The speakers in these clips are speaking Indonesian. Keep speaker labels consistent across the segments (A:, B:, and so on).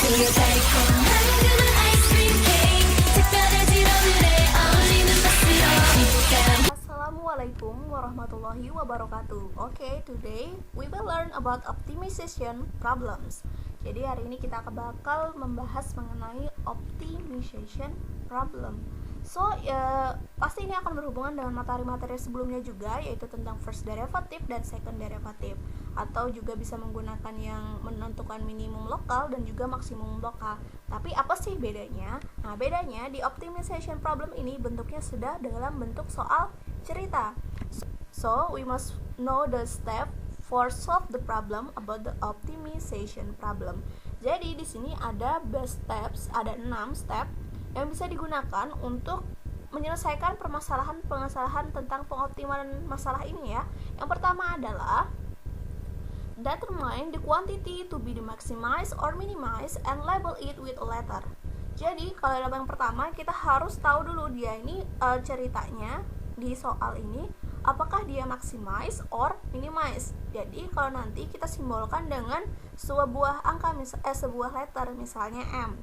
A: 달콤한 그런 아이스크림 케이크 특별해진 오늘의 어울리는 맛으로 식감.
B: Assalamualaikum warahmatullahi wabarakatuh. Okay, today we will learn about optimization problems. Jadi hari ini kita bakal membahas mengenai optimization problem. So, pasti ini akan berhubungan dengan materi-materi sebelumnya juga, yaitu tentang first derivative dan second derivative, atau juga bisa menggunakan yang menentukan minimum lokal dan juga maksimum lokal. Tapi apa sih bedanya? Nah, bedanya di optimization problem ini bentuknya sudah dalam bentuk soal cerita. So, we must know the step for solve the problem about the optimization problem. Jadi di sini ada best steps, ada 6 step yang bisa digunakan untuk menyelesaikan permasalahan tentang pengoptimalan masalah ini ya. Yang pertama adalah determine the quantity to be maximized or minimized and label it with a letter. Jadi kalau yang pertama kita harus tahu dulu dia ini ceritanya di soal ini apakah dia maximize or minimize. Jadi kalau nanti kita simbolkan dengan sebuah angka sebuah letter misalnya M.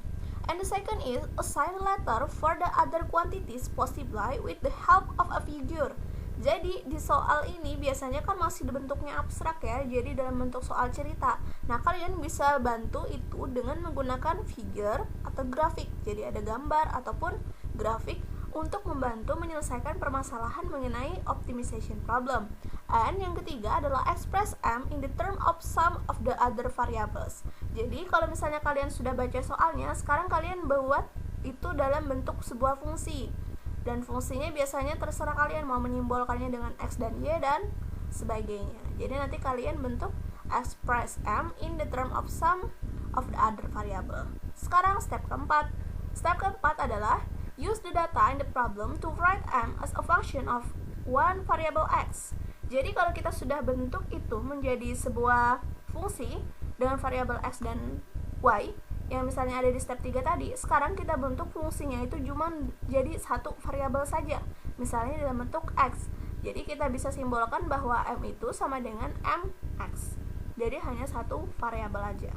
B: And the second is assign a letter for the other quantities possibly with the help of a figure. Jadi di soal ini biasanya kan masih bentuknya abstrak ya, jadi dalam bentuk soal cerita. Nah, kalian bisa bantu itu dengan menggunakan figure atau grafik. Jadi ada gambar ataupun grafik untuk membantu menyelesaikan permasalahan mengenai optimization problem. And yang ketiga adalah express M in the term of some of the other variables. Jadi kalau misalnya kalian sudah baca soalnya, sekarang kalian buat itu dalam bentuk sebuah fungsi. Dan fungsinya biasanya terserah kalian mau menyimbolkannya dengan X dan Y dan sebagainya. Jadi nanti kalian bentuk express M in the term of some of the other variable. Sekarang step keempat. Step keempat adalah use the data in the problem to write M as a function of one variable X. Jadi kalau kita sudah bentuk itu menjadi sebuah fungsi dengan variabel X dan Y yang misalnya ada di step 3 tadi, sekarang kita bentuk fungsinya itu cuma jadi satu variabel saja, misalnya dalam bentuk X. Jadi kita bisa simbolkan bahwa M itu sama dengan MX. Jadi hanya satu variabel aja.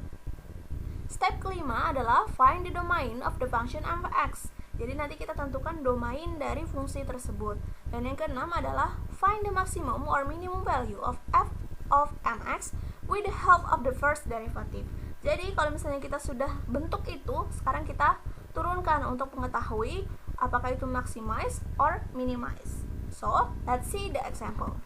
B: Step kelima adalah find the domain of the function MX. Jadi nanti kita tentukan domain dari fungsi tersebut. Dan yang keenam adalah find the maximum or minimum value of f of mx with the help of the first derivative. Jadi kalau misalnya kita sudah bentuk itu, sekarang kita turunkan untuk mengetahui apakah itu maximize or minimize. So, let's see the example.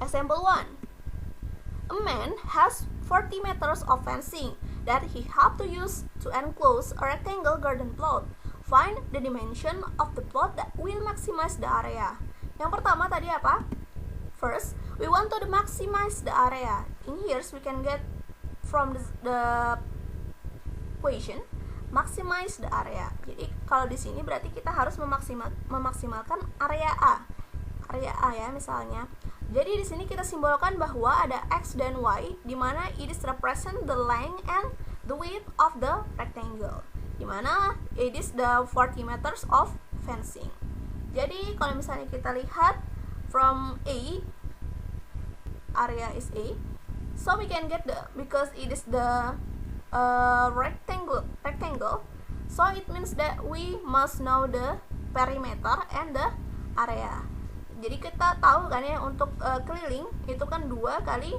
B: Example 1. A man has 40 meters of fencing that he have to use to enclose a rectangle garden plot. Find the dimension of the plot that will maximize the area. Yang pertama tadi apa? First, we want to maximize the area. In here, we can get from the equation maximize the area. Jadi kalau di sini berarti kita harus memaksimalkan area A. Area A ya misalnya. Jadi di sini kita simbolkan bahwa ada X dan Y, di mana it is represent the length and the width of the rectangle, di mana it is the 40 meters of fencing. Jadi kalau misalnya kita lihat from A, area is A, so we can get the, because it is the rectangle, so it means that we must know the perimeter and the area. Jadi kita tahu kan ya untuk keliling itu kan 2 kali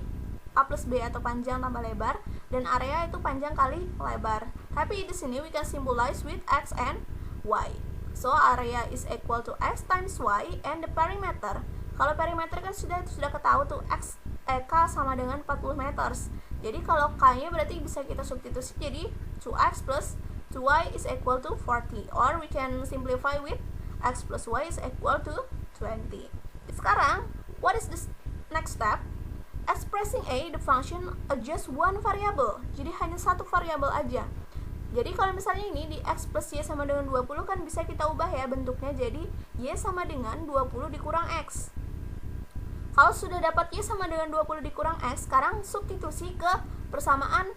B: A plus B atau panjang tambah lebar, dan area itu panjang kali lebar. Tapi di sini we can symbolize with X and Y. So area is equal to X times Y and the perimeter. Kalau perimeter kan sudah ketahui tuh K sama dengan 40 meters. Jadi kalau K-nya berarti bisa kita substitusi jadi 2X plus 2Y is equal to 40, or we can simplify with X plus Y is equal to 20. Sekarang, what is the next step? Expressing A, the function just one variable. Jadi hanya satu variabel aja. Jadi kalau misalnya ini di X plus Y sama dengan 20 kan bisa kita ubah ya bentuknya jadi Y sama dengan 20 dikurang X. Kalau sudah dapat Y sama dengan 20 dikurang X, sekarang substitusi ke persamaan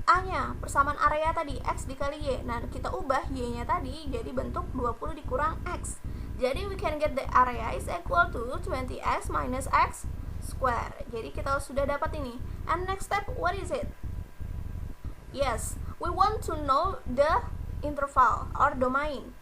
B: A-nya, persamaan area tadi, X dikali Y. Nah, kita ubah Y-nya tadi jadi bentuk 20 dikurang X. Jadi, we can get the area is equal to 20X minus X square. Jadi, kita sudah dapat ini. And next step, what is it? Yes, we want to know the interval or domain.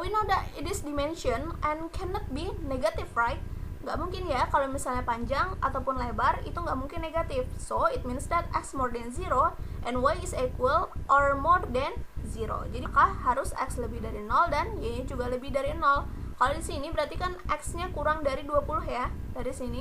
B: We know that it is dimension and cannot be negative, right? Nggak mungkin ya kalau misalnya panjang ataupun lebar itu nggak mungkin negatif. So it means that x more than 0 and y is equal or more than 0. Jadi maka harus x lebih dari 0 dan y nya juga lebih dari 0. Kalau di sini berarti kan x nya kurang dari 20 ya. Dari sini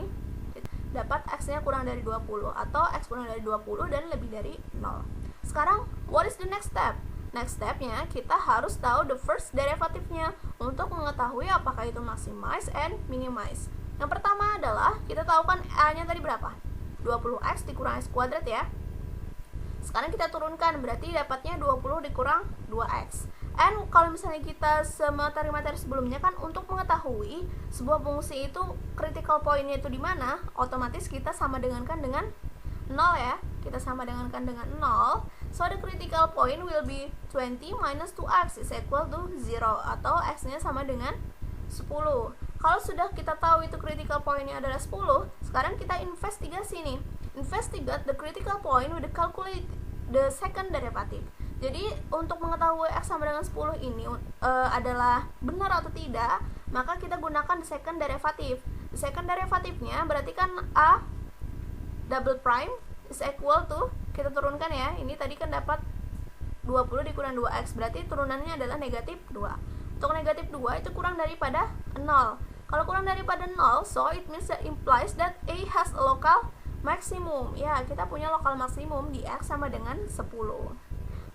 B: dapat x nya kurang dari 20 atau x kurang dari 20 dan lebih dari 0. Sekarang what is the next step? Next stepnya kita harus tahu the first derivative-nya untuk mengetahui apakah itu maximize and minimize. Yang pertama adalah kita tahu kan a-nya tadi berapa? 20x dikurang x kuadrat ya. Sekarang kita turunkan, berarti dapatnya 20 dikurang 2x. And kalau misalnya kita semateri-materi sebelumnya kan untuk mengetahui sebuah fungsi itu critical point-nya itu di mana, otomatis kita sama dengankan dengan 0 ya. Kita sama dengankan dengan 0. So the critical point will be 20 minus 2x is equal to 0 atau x-nya sama dengan 10. Kalau sudah kita tahu itu critical point-nya adalah 10, sekarang kita investigasi nih. Investigate the critical point with the calculate the second derivative. Jadi untuk mengetahui x sama dengan 10 ini adalah benar atau tidak, maka kita gunakan the second derivative. The second derivative-nya berarti kan a double prime is equal to, kita turunkan ya, ini tadi kan dapat 20 dikurang 2x, berarti turunannya adalah negatif 2. Untuk negatif 2 itu kurang daripada 0. Kalau kurang daripada 0, so it means that implies that a has a local maximum. Ya, kita punya lokal maksimum di x sama dengan 10.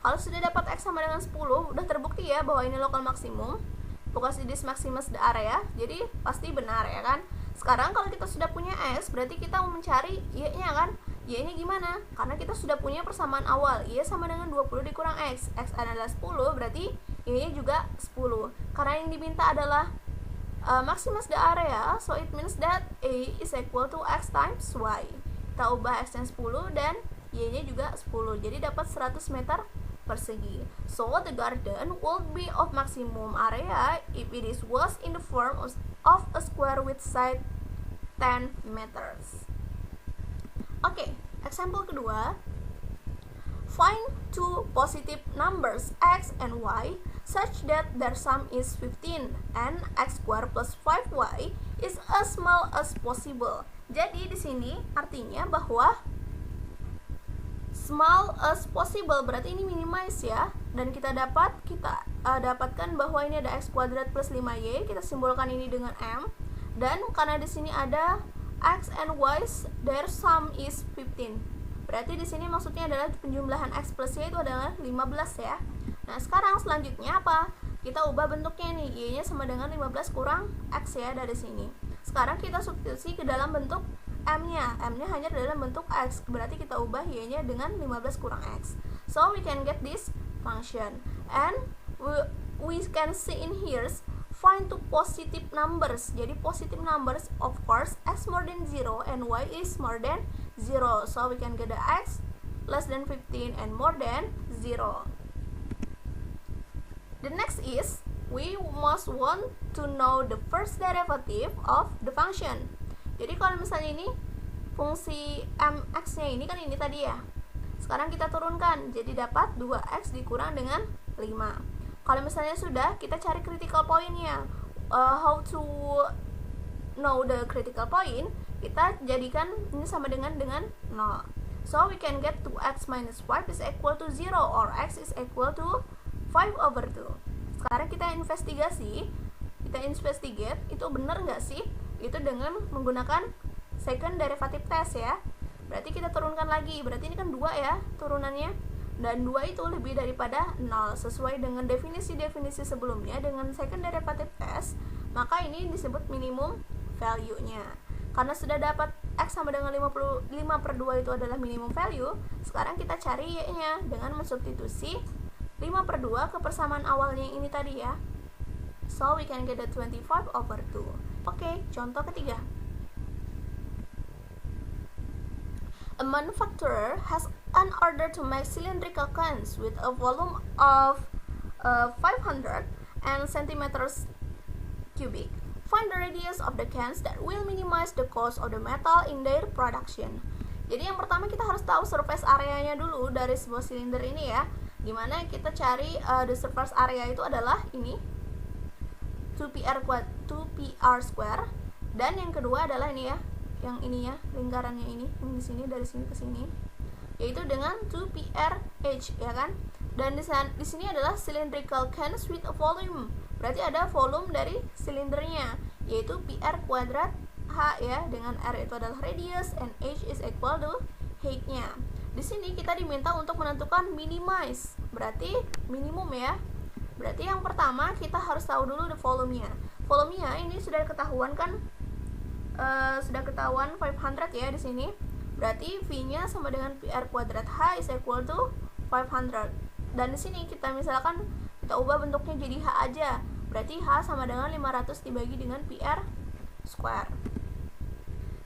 B: Kalau sudah dapat x sama dengan 10, udah terbukti ya bahwa ini lokal maksimum, because it is maximus the area, jadi pasti benar ya kan. Sekarang kalau kita sudah punya x, berarti kita mau mencari y-nya kan. Y-nya gimana? Karena kita sudah punya persamaan awal, y sama dengan 20 dikurang x. X adalah 10, berarti y-nya juga 10. Karena yang diminta adalah maximus the area, so it means that a is equal to x times y. Kita ubah x-nya 10 dan y-nya juga 10. Jadi dapat 100 meter persegi. So the garden would be of maximum area if it is was in the form of a square with side 10 meters. Oke, example kedua. Find two positive numbers x and y such that their sum is 15 and x squared plus 5y is as small as possible. Jadi di sini artinya bahwa small as possible berarti ini minimize ya, dan kita dapatkan bahwa ini ada x kuadrat plus 5y, kita simbolkan ini dengan m, dan karena di sini ada x and y their sum is 15. Berarti di sini maksudnya adalah penjumlahan x plus y itu adalah 15 ya. Nah, sekarang selanjutnya apa? Kita ubah bentuknya nih, y-nya sama dengan 15 kurang x ya dari sini. Sekarang kita substitusi ke dalam bentuk m-nya. M-nya hanya dalam bentuk x. Berarti kita ubah y-nya dengan 15 kurang x. So we can get this function. And we can see in here find two positive numbers. Jadi positive numbers, of course, x more than 0 and y is more than 0. So we can get the x less than 15 and more than 0. The next is we must want to know the first derivative of the function. Jadi kalau misalnya ini fungsi mx-nya ini kan ini tadi ya. Sekarang kita turunkan, jadi dapat 2x dikurang dengan 5. Kalau misalnya sudah, kita cari critical point-nya. How to know the critical point? Kita jadikan ini sama dengan 0. So we can get 2x minus 5 is equal to 0 or x is equal to 5/2. Sekarang kita investigate itu benar nggak sih? Itu dengan menggunakan second derivative test ya. Berarti kita turunkan lagi, berarti ini kan 2 ya turunannya, dan 2 itu lebih daripada 0 sesuai dengan definisi-definisi sebelumnya. Dengan second derivative test, maka ini disebut minimum value-nya. Karena sudah dapat x sama dengan 5/2 itu adalah minimum value, sekarang kita cari y-nya dengan mensubstitusi 5/2 ke persamaan awalnya yang ini tadi ya. So we can get the 25/2. Oke, contoh ketiga. A manufacturer has an order to make cylindrical cans with a volume of 500 centimeters cubic. Find the radius of the cans that will minimize the cost of the metal in their production. Jadi yang pertama kita harus tahu surface areanya dulu dari sebuah silinder ini ya. Dimana kita cari the surface area itu adalah ini 2pr square, dan yang kedua adalah ini ya, yang ini ya, lingkarannya ini, yang di sini dari sini ke sini, yaitu dengan 2prh ya kan. Dan di sini adalah cylindrical cans with a volume. Berarti ada volume dari silindernya, yaitu pr kuadrat h ya, dengan r itu adalah radius and h is equal to height-nya. Di sini kita diminta untuk menentukan minimize, berarti minimum ya. Berarti yang pertama kita harus tahu dulu the volume-nya. Volume-nya ini sudah ketahuan kan, sudah ketahuan 500 ya di sini. Berarti V-nya sama dengan PR kuadrat H is equal to 500. Dan di sini kita misalkan kita ubah bentuknya jadi H aja. Berarti H sama dengan 500 dibagi dengan PR square.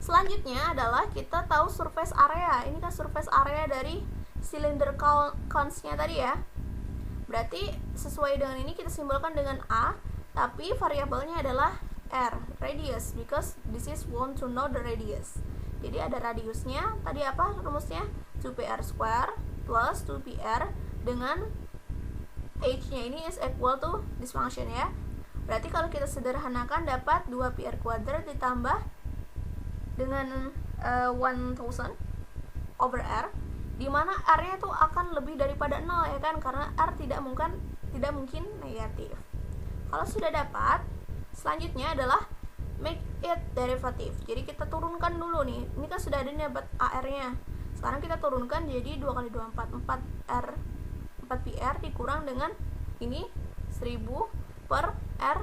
B: Selanjutnya adalah kita tahu surface area. Ini kan surface area dari cylinder cones-nya tadi ya. Berarti sesuai dengan ini kita simbolkan dengan A, tapi variabelnya adalah R, radius, because this is want to know the radius. Jadi ada radiusnya, tadi apa rumusnya? 2pr square plus 2pr dengan h-nya ini is equal to this function ya. Berarti kalau kita sederhanakan dapat 2pr kuadrat ditambah dengan 1000 over r, di mana r-nya tuh akan lebih daripada 0 ya kan, karena r tidak mungkin negatif. Kalau sudah dapat, selanjutnya adalah make it derivative. Jadi kita turunkan dulu nih. Ini kan sudah ada nih dapat AR-nya. Sekarang kita turunkan jadi 2 kali 2 4 r 4pr dikurang dengan ini 1000 per r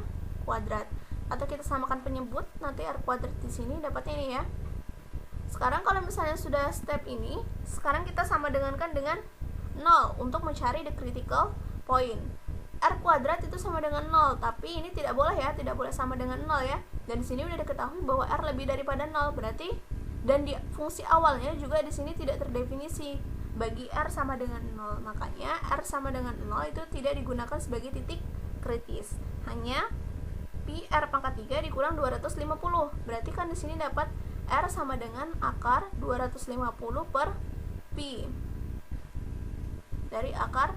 B: kuadrat. Atau kita samakan penyebut, nanti r kuadrat di sini dapatnya ini ya. Sekarang kalau misalnya sudah step ini, sekarang kita sama dengankan dengan 0 untuk mencari the critical point. R kuadrat itu sama dengan 0, tapi ini tidak boleh ya, tidak boleh sama dengan 0 ya. Dan di sini udah diketahui bahwa R lebih daripada 0, berarti dan di fungsi awalnya juga di sini tidak terdefinisi bagi R sama dengan 0. Makanya R sama dengan 0 itu tidak digunakan sebagai titik kritis. Hanya pi R pangkat 3 dikurang 250. Berarti kan di sini dapat R sama dengan akar 250 per pi dari akar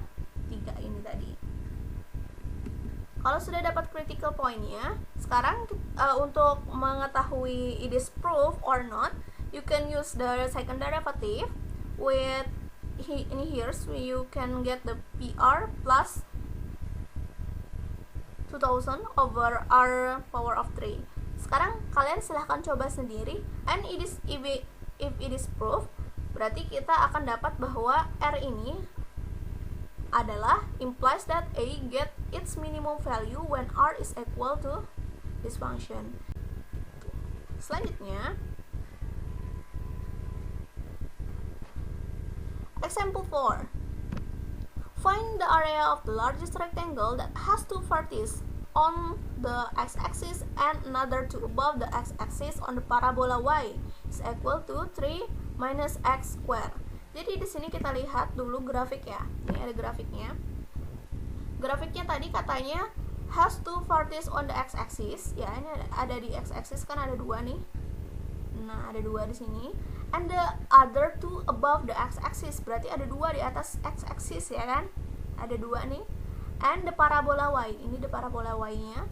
B: 3 ini tadi. Kalau sudah dapat critical point-nya, sekarang untuk mengetahui it is proof or not, you can use the second derivative with in here, so you can get the PR plus 2000 over R power of 3. Sekarang kalian silahkan coba sendiri, and it is if it is proof, berarti kita akan dapat bahwa R ini adalah implies that A get its minimum value when R is equal to this function. Selanjutnya, example 4. Find the area of the largest rectangle that has two vertices on the x-axis and another two above the x-axis on the parabola y is equal to 3 minus x square. Jadi di sini kita lihat dulu grafik ya. Ini ada grafiknya. Grafiknya tadi katanya has two vertices on the x-axis. Ya, ini ada di x-axis kan ada dua nih. Nah, ada dua di sini. And the other two above the x-axis. Berarti ada dua di atas x-axis ya kan? Ada dua nih. And the parabola y. Ini the parabola y-nya.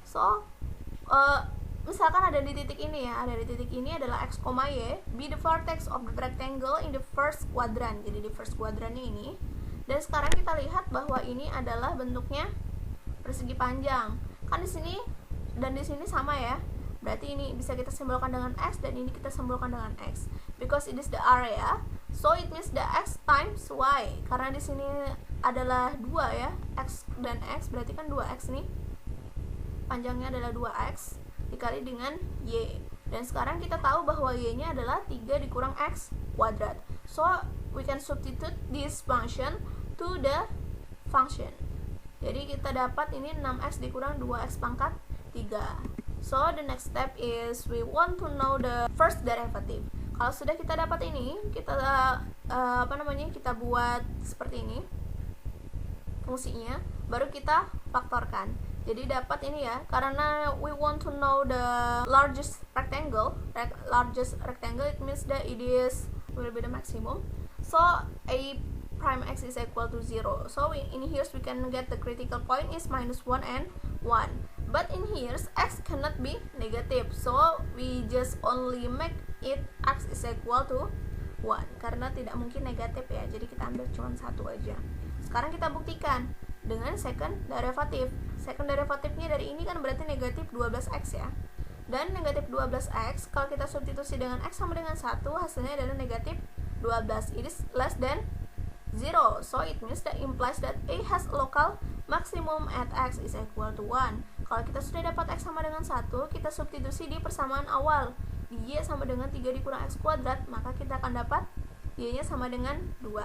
B: So, misalkan ada di titik ini ya, ada di titik ini adalah x, y, be the vertex of the rectangle in the first quadrant. Jadi di first quadrantnya ini. Dan sekarang kita lihat bahwa ini adalah bentuknya persegi panjang. Kan di sini dan di sini sama ya. Berarti ini bisa kita simbolkan dengan x dan ini kita simbolkan dengan x. Because it is the area, so it means the x times y. Karena di sini adalah 2 ya, x dan x, berarti kan 2x nih. Panjangnya adalah 2x dikali dengan y. Dan sekarang kita tahu bahwa y-nya adalah 3 dikurang x kuadrat. So, we can substitute this function to the function. Jadi kita dapat ini 6x dikurang 2x pangkat 3. So, the next step is we want to know the first derivative. Kalau sudah kita dapat ini, kita kita buat seperti ini fungsinya, baru kita faktorkan. Jadi dapat ini ya, karena we want to know the largest rectangle, it means that it is will be the maximum. So a prime x is equal to 0. So in here we can get the critical point is minus 1 and 1. But in here x cannot be negative. So we just only make it x is equal to 1 karena tidak mungkin negatif ya. Jadi kita ambil cuma satu aja. Sekarang kita buktikan dengan second derivative. Second derivatifnya dari ini kan berarti negatif 12x ya. Dan negatif 12x kalau kita substitusi dengan x sama dengan 1, hasilnya adalah negatif 12. It is less than 0. So it means that implies that A has a local maximum at x is equal to 1. Kalau kita sudah dapat x sama dengan 1, kita substitusi di persamaan awal. Y sama dengan 3 dikurang x kuadrat, maka kita akan dapat y-nya sama dengan 2.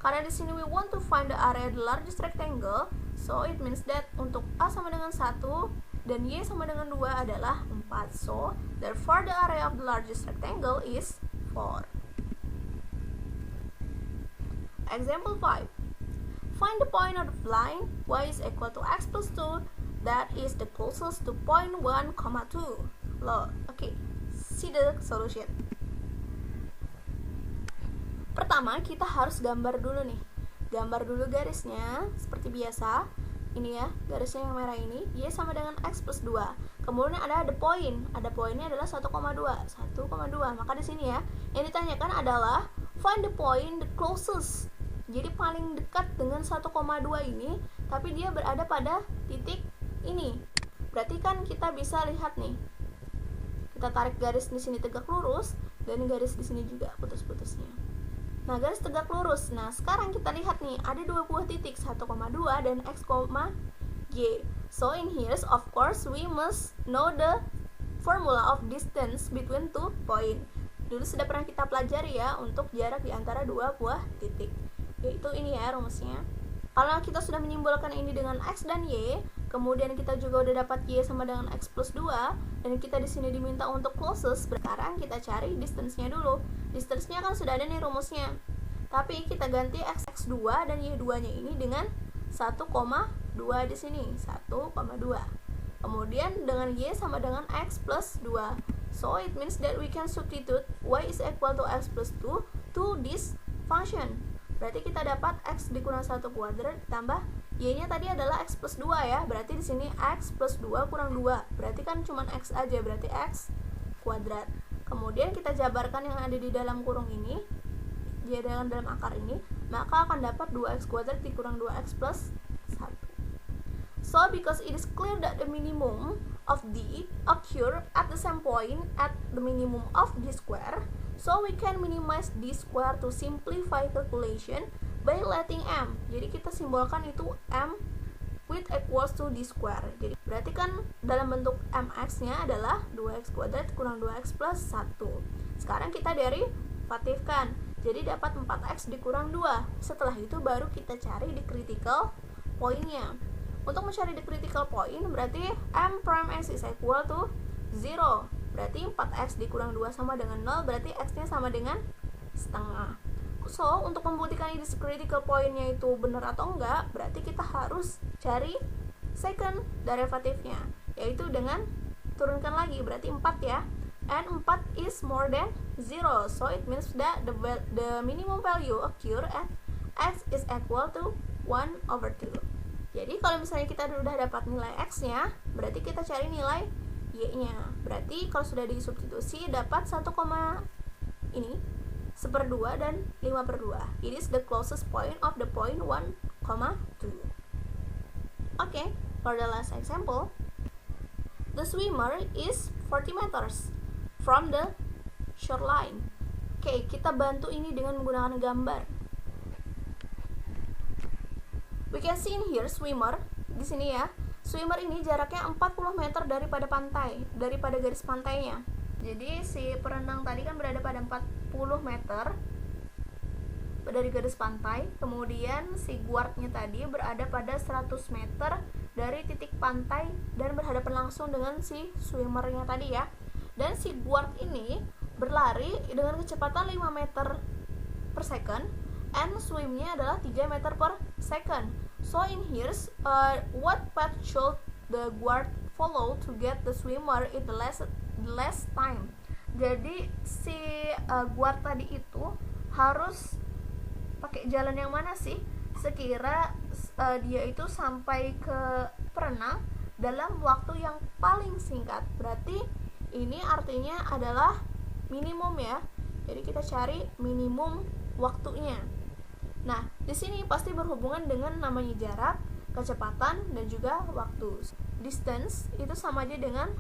B: Karena di sini we want to find the area of the largest rectangle, so it means that untuk A sama dengan 1 dan y sama dengan 2 adalah 4. So therefore the area of the largest rectangle is 4. Example 5. Find the point of the line y is equal to x plus 2 that is the closest to point 1, 2. Okay, see the solution. Pertama, kita harus gambar dulu nih. Gambar dulu garisnya seperti biasa. Ini ya, garisnya yang merah ini, y sama dengan x plus 2. Kemudian ada the point. Ada poinnya adalah 1,2. 1,2. Maka di sini ya, yang ditanyakan adalah find the point the closest. Jadi paling dekat dengan 1,2 ini, tapi dia berada pada titik ini. Berarti kan kita bisa lihat nih. Kita tarik garis di sini tegak lurus dan garis di sini juga putus-putusnya. Nah, garis tegak lurus. Nah, sekarang kita lihat nih, ada dua buah titik, 1,2 dan x, y. So in here, of course, we must know the formula of distance between two point. Dulu sudah pernah kita pelajari ya untuk jarak di antara dua buah titik. Yaitu ini ya rumusnya. Kalau kita sudah menyimbolkan ini dengan x dan y, kemudian kita juga udah dapat y sama dengan x plus 2, dan kita di sini diminta untuk closest. Sekarang kita cari distance-nya dulu. Distance-nya kan sudah ada nih rumusnya. Tapi kita ganti x2 dan y2-nya ini dengan 1,2 di sini. 1,2. Kemudian dengan y sama dengan x plus 2. So it means that we can substitute y is equal to x plus 2 to this function. Berarti kita dapat x dikurang 1 kuadrat ditambah y-nya tadi adalah x plus 2 ya. Berarti di sini x plus 2 kurang 2. Berarti kan cuma x aja, berarti x kuadrat. Kemudian kita jabarkan yang ada di dalam kurung ini, jabarkan dalam akar ini, maka akan dapat 2x kuadrat dikurang 2x plus 1. So because it is clear that the minimum of d occur at the same point at the minimum of d square, so we can minimize d square to simplify calculation by letting m. Jadi kita simbolkan itu m with equals to d square. Jadi berarti kan dalam bentuk mx-nya adalah 2x kuadrat kurang 2x plus 1. Sekarang kita derivatifkan. Jadi dapat 4x dikurang 2. Setelah itu baru kita cari di critical point-nya. Untuk mencari the critical point berarti m prime x is equal to 0. Berarti 4x dikurang 2 sama dengan 0, berarti x-nya sama dengan setengah. So, untuk membuktikan ini critical point-nya itu benar atau enggak, berarti kita harus cari second derivative-nya, yaitu dengan turunkan lagi, berarti 4 ya. And 4 is more than 0. So, it means that the minimum value occur at x is equal to 1/2. Jadi kalau misalnya kita sudah dapat nilai x-nya, berarti kita cari nilai y-nya. Berarti kalau sudah disubstitusi dapat 1, ini 1/2 dan 5/2. It is the closest point of the point 1, 2. Okay, for the last example, the swimmer is 40 meters from the shoreline. Oke, kita bantu ini dengan menggunakan gambar. We can see in here swimmer di sini ya. Swimmer ini jaraknya 40 meter daripada pantai, daripada garis pantainya. Jadi si perenang tadi kan berada pada 40 meter dari garis pantai. Kemudian si guardnya tadi berada pada 100 meter dari titik pantai dan berhadapan langsung dengan si swimmernya tadi ya. Dan si guard ini berlari dengan kecepatan 5 meter per second, and swimnya adalah 3 meter per second. So in here, what path should the guard follow to get the swimmer in the less time? Jadi si guard tadi itu harus pakai jalan yang mana sih sekira dia itu sampai ke perenang dalam waktu yang paling singkat. Berarti ini artinya adalah minimum ya. Jadi kita cari minimum waktunya. Nah, di sini pasti berhubungan dengan namanya jarak, kecepatan, dan juga waktu. Distance itu sama aja dengan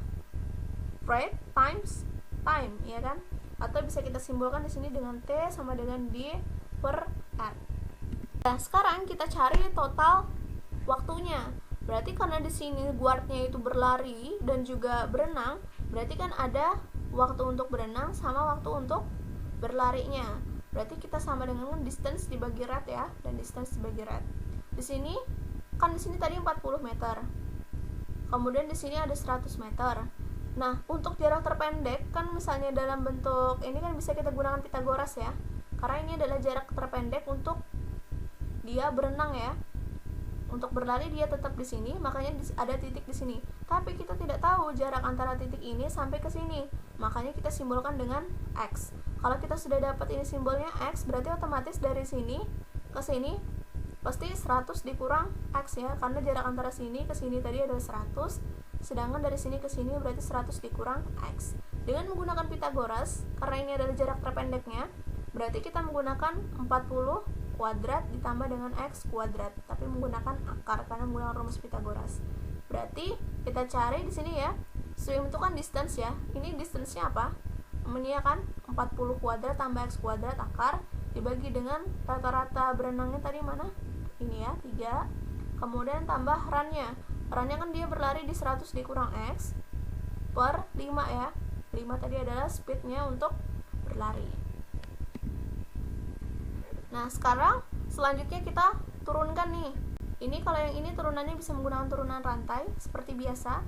B: rate times time, ya kan? Atau bisa kita simbolkan di sini dengan T sama dengan D per R. Nah, sekarang kita cari total waktunya. Berarti karena di sini guardnya itu berlari dan juga berenang, berarti kan ada waktu untuk berenang sama waktu untuk berlarinya. Berarti kita sama dengan distance dibagi rate ya, dan distance dibagi rate. Di sini kan di sini tadi 40 meter. Kemudian di sini ada 100 meter. Nah, untuk jarak terpendek kan misalnya dalam bentuk ini kan bisa kita gunakan Pitagoras ya. Karena ini adalah jarak terpendek untuk dia berenang ya. Untuk berlari dia tetap di sini, makanya ada titik di sini. Tapi kita tidak tahu jarak antara titik ini sampai ke sini. Makanya kita simbolkan dengan X. Kalau kita sudah dapat ini simbolnya X, berarti otomatis dari sini ke sini pasti 100 dikurang X ya. Karena jarak antara sini ke sini tadi adalah 100. Sedangkan dari sini ke sini berarti 100 dikurang X. Dengan menggunakan Pitagoras, karena ini adalah jarak terpendeknya, berarti kita menggunakan 40 kuadrat ditambah dengan X kuadrat, tapi menggunakan akar karena menggunakan rumus Pitagoras. Berarti kita cari di sini ya. Swim itu kan distance ya. Ini distance-nya apa? Ini kan 40 kuadrat tambah X kuadrat akar dibagi dengan rata-rata berenangnya tadi mana? Ini ya, 3. Kemudian tambah run-nya. Run-nya kan dia berlari di 100 dikurang X per 5 ya. 5 tadi adalah speed-nya untuk berlari. Nah, sekarang selanjutnya kita turunkan nih. Ini kalau yang ini turunannya bisa menggunakan turunan rantai seperti biasa.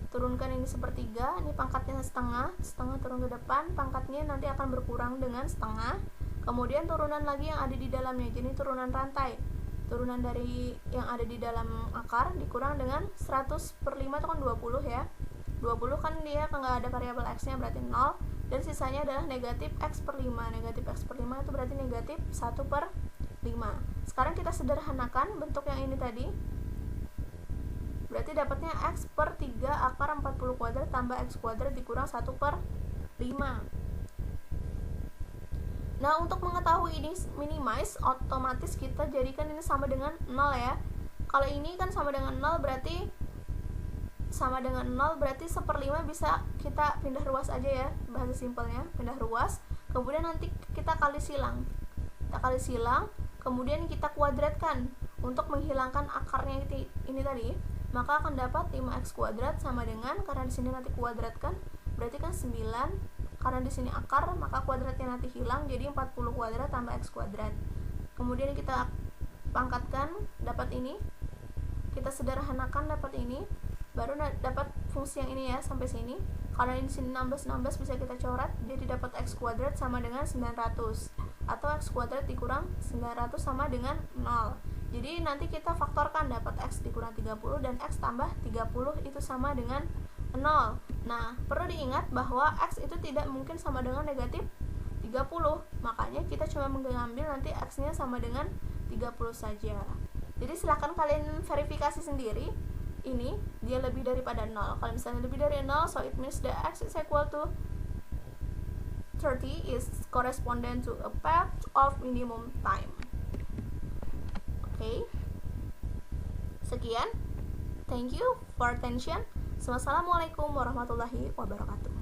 B: Turunkan ini sepertiga, ini pangkatnya setengah turun ke depan, pangkatnya nanti akan berkurang dengan setengah. Kemudian turunan lagi yang ada di dalamnya, jadi turunan rantai. Turunan dari yang ada di dalam akar dikurang dengan 100 per 5 itu kan 20 ya. 20 kan dia nggak ada variabel X-nya, berarti 0. Dan sisanya adalah negatif X per 5. Negatif X per 5 itu berarti negatif 1 per 5. Sekarang kita sederhanakan bentuk yang ini tadi. Berarti dapatnya X per 3 akar 40 kuadrat tambah X kuadrat dikurang 1 per 5. Nah, untuk mengetahui ini minimize, otomatis kita jadikan ini sama dengan 0 ya. Kalau ini kan sama dengan 0 berarti sama dengan 0 berarti 1/5 bisa kita pindah ruas aja ya, bahasa simpelnya pindah ruas. Kemudian nanti kita kali silang, kemudian kita kuadratkan untuk menghilangkan akarnya ini tadi, maka akan dapat 5x kuadrat sama dengan, karena di sini nanti kuadratkan berarti kan 9, karena di sini akar maka kuadratnya nanti hilang, jadi 40 kuadrat tambah x kuadrat. Kemudian kita pangkatkan dapat ini, kita sederhanakan dapat ini, baru dapat fungsi yang ini ya sampai sini. Karena di sini 16 bisa kita coret, jadi dapat x kuadrat sama dengan 900, atau x kuadrat dikurang 900 sama dengan 0. Jadi nanti kita faktorkan, dapat x dikurang 30 dan x tambah 30 itu sama dengan 0. Nah, perlu diingat bahwa x itu tidak mungkin sama dengan negatif 30, makanya kita cuma mengambil nanti x-nya sama dengan 30 saja. Jadi silahkan kalian verifikasi sendiri. Ini dia lebih daripada 0. Kalau misalnya lebih dari 0, so it means the x is equal to 30 is correspondent to a path of minimum time. Oke. Sekian. Thank you for attention. Wassalamualaikum warahmatullahi wabarakatuh.